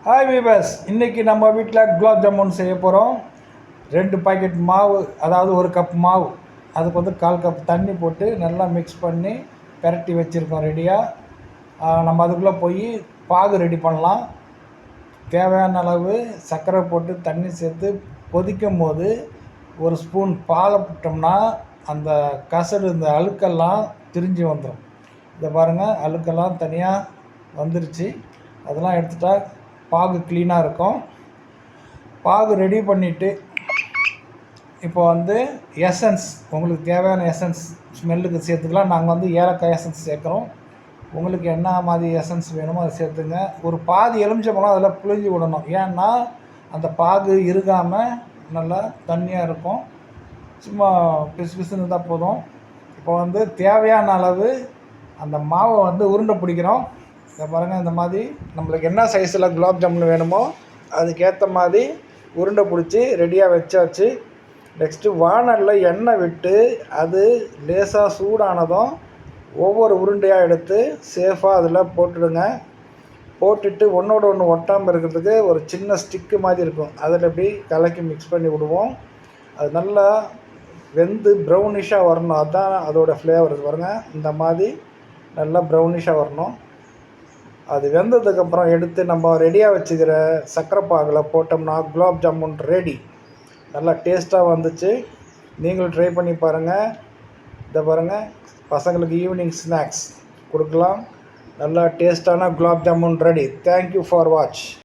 Hi viewers, இன்றைக்கி நம்ம வீட்டில் குலாப் ஜாமுன் செய்ய போகிறோம். 2 பாக்கெட் மாவு, அதாவது 1 கப் மாவு, அதுக்கு வந்து 1/4 கப் தண்ணி போட்டு நல்லா மிக்ஸ் பண்ணி பெரட்டி வச்சுருக்கோம் ரெடியாக. நம்ம அதுக்குள்ளே போய் பாகு ரெடி பண்ணலாம். தேவையான அளவு சர்க்கரை போட்டு தண்ணி சேர்த்து கொதிக்கும் போது 1 ஸ்பூன் பாலை போட்டோம்னா அந்த கசடு, இந்த அழுக்கெல்லாம் திரிஞ்சு வந்துடும். இதை பாருங்கள், அழுக்கெல்லாம் தனியாக வந்துருச்சு. அதெல்லாம் எடுத்துட்டா பாகு க்ளீனாக இருக்கும். பாகு ரெடி பண்ணிவிட்டு இப்போ வந்து எசன்ஸ், உங்களுக்கு தேவையான எசன்ஸ் ஸ்மெல்லுக்கு சேர்த்துக்கலாம். நாங்கள் வந்து ஏலக்காய் எசன்ஸ் சேர்க்குறோம். உங்களுக்கு என்ன மாதிரி எசன்ஸ் வேணுமோ அதை சேர்த்துங்க. ஒரு பாதி எலுமிச்சம்பழம் அதில் புழிஞ்சு விடணும். ஏன்னா அந்த பாகு இறுகாமல் நல்லா தண்ணியாக இருக்கும். சும்மா பிசு பிசுன்னு இருந்தால் போதும். இப்போ வந்து தேவையான அளவு அந்த மாவை வந்து உருண்டை பிடிக்கிறோம். இதை பாருங்கள், இந்த மாதிரி நம்மளுக்கு என்ன சைஸில் குலாப் ஜாமுன் வேணுமோ அதுக்கேற்ற மாதிரி உருண்டை பிடிச்சி ரெடியாக வச்சாச்சு. நெக்ஸ்ட்டு வானலில் எண்ணெய் விட்டு அது லேசாக சூடானதும் ஒவ்வொரு உருண்டையாக எடுத்து சேஃபாக அதில் போட்டுடுங்க. போட்டுட்டு ஒன்றோட ஒன்று ஒட்டாமல் இருக்கிறதுக்கு ஒரு சின்ன ஸ்டிக்கு மாதிரி இருக்கும், அதில் எப்படி கலக்கி மிக்ஸ் பண்ணி விடுவோம். அது நல்லா வெந்து ப்ரௌனிஷாக வரணும். அதுதான் அதோடய ஃப்ளேவர். பாருங்கள், இந்த மாதிரி நல்லா ப்ரௌனிஷாக வரணும். அது வெந்ததுக்கப்புறம் எடுத்து நம்ம ரெடியாக வச்சுக்கிற சர்க்கரை பாகில் போட்டோம்னா குலாப் ஜாமுன் ரெடி. நல்லா டேஸ்ட்டாக வந்துச்சு. நீங்களும் ட்ரை பண்ணி பாருங்கள். இதை பாருங்கள், பசங்களுக்கு ஈவினிங் ஸ்நாக்ஸ் கொடுக்கலாம். நல்லா டேஸ்ட்டான குலாப் ஜாமுன் ரெடி. Thank you for watch.